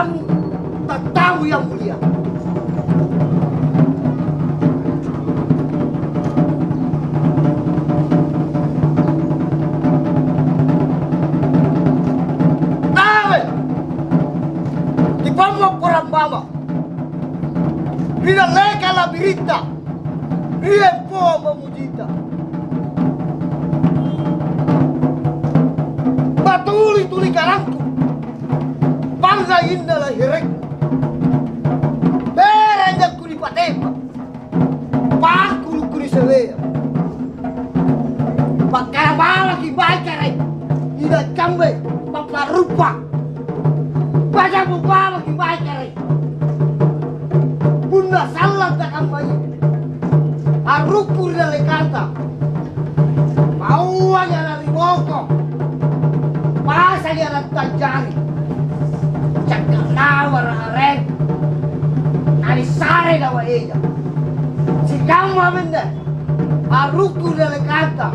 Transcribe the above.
kamu tak tahu yang mulia. Tahu, di bawah orang mama, bila leka la berita, dia pun memujita. Batuli-tuli karangku, bangsa indah lah hirek. Berenya kuri patemba, pakulu kuri seweya. Pakara ki baik karai, tidak cambe, paparupa. Baca bubala ki baik karai. Bunda salah tak kampai. Arukur dari kata, mau aja dari boko. Masa dia datang jari, cakap nawar areng, nari sare dawa eja. Si kamu amenda, aruku dari kata,